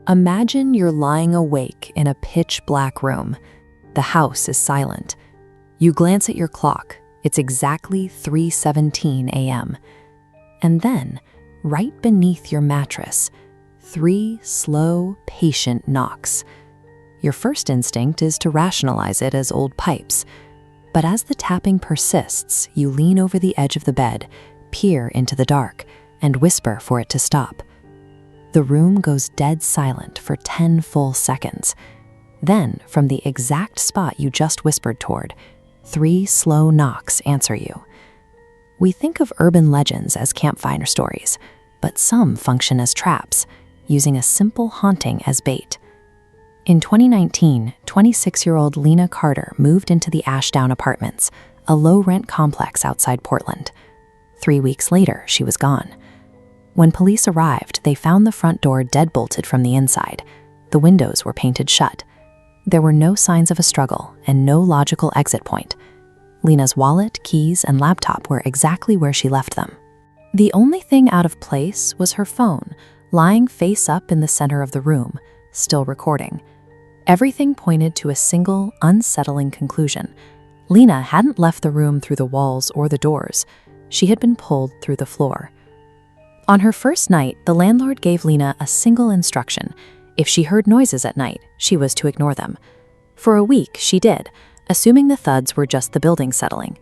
Imagine you're lying awake in a pitch-black room. The house is silent. You glance at your clock. It's exactly 3:17 a.m. And then, right beneath your mattress, 3 slow, patient knocks. Your first instinct is to rationalize it as old pipes. But as the tapping persists, you lean over the edge of the bed, peer into the dark, and whisper for it to stop. The room goes dead silent for 10 full seconds. Then, from the exact spot you just whispered toward, 3 slow knocks answer you. We think of urban legends as campfire stories, but some function as traps, using a simple haunting as bait. In 2019, 26-year-old Lena Carter moved into the Ashdown Apartments, a low-rent complex outside Portland. 3 weeks later, she was gone. When police arrived, they found the front door deadbolted from the inside. The windows were painted shut. There were no signs of a struggle and no logical exit point. Lena's wallet, keys, and laptop were exactly where she left them. The only thing out of place was her phone, lying face up in the center of the room, still recording. Everything pointed to a single, unsettling conclusion. Lena hadn't left the room through the walls or the doors. She had been pulled through the floor. On her first night, the landlord gave Lena a single instruction. If she heard noises at night, she was to ignore them. For a week, she did, assuming the thuds were just the building settling.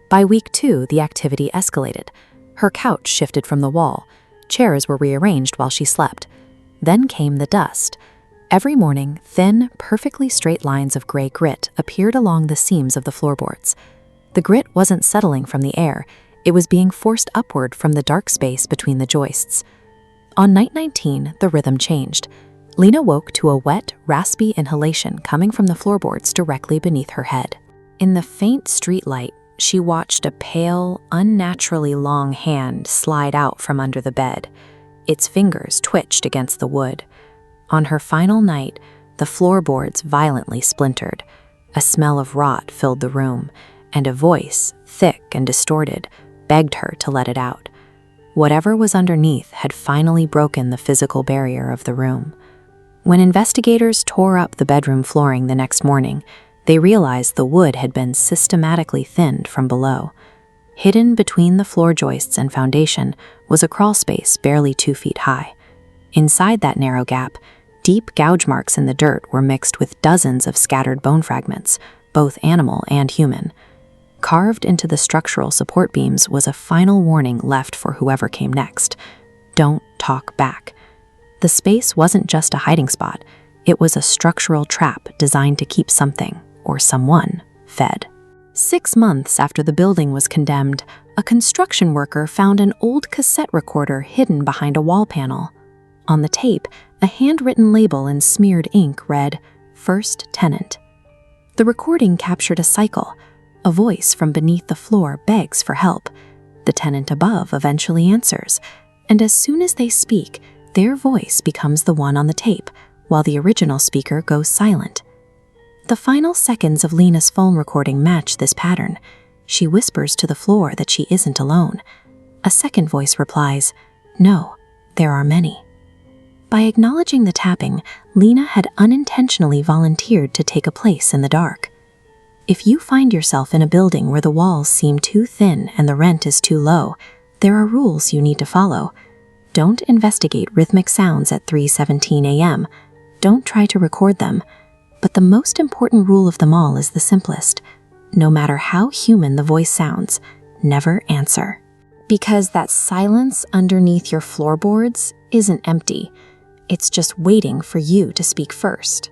By week 2, the activity escalated. Her couch shifted from the wall. Chairs were rearranged while she slept. Then came the dust. Every morning, thin, perfectly straight lines of gray grit appeared along the seams of the floorboards. The grit wasn't settling from the air. It was being forced upward from the dark space between the joists. On night 19, the rhythm changed. Lena woke to a wet, raspy inhalation coming from the floorboards directly beneath her head. In the faint streetlight, she watched a pale, unnaturally long hand slide out from under the bed. Its fingers twitched against the wood. On her final night, the floorboards violently splintered. A smell of rot filled the room, and a voice, thick and distorted, begged her to let it out. Whatever was underneath had finally broken the physical barrier of the room. When investigators tore up the bedroom flooring the next morning, they realized the wood had been systematically thinned from below. Hidden between the floor joists and foundation was a crawlspace barely 2 feet high. Inside that narrow gap, deep gouge marks in the dirt were mixed with dozens of scattered bone fragments, both animal and human. Carved into the structural support beams was a final warning left for whoever came next. Don't talk back. The space wasn't just a hiding spot. It was a structural trap designed to keep something, or someone, fed. 6 months after the building was condemned, a construction worker found an old cassette recorder hidden behind a wall panel. On the tape, a handwritten label in smeared ink read, "First Tenant." The recording captured a cycle. A voice from beneath the floor begs for help. The tenant above eventually answers, and as soon as they speak, their voice becomes the one on the tape, while the original speaker goes silent. The final seconds of Lena's phone recording match this pattern. She whispers to the floor that she isn't alone. A second voice replies, "No, there are many." By acknowledging the tapping, Lena had unintentionally volunteered to take a place in the dark. If you find yourself in a building where the walls seem too thin and the rent is too low, there are rules you need to follow. Don't investigate rhythmic sounds at 3:17 a.m. Don't try to record them. But the most important rule of them all is the simplest. No matter how human the voice sounds, never answer. Because that silence underneath your floorboards isn't empty. It's just waiting for you to speak first.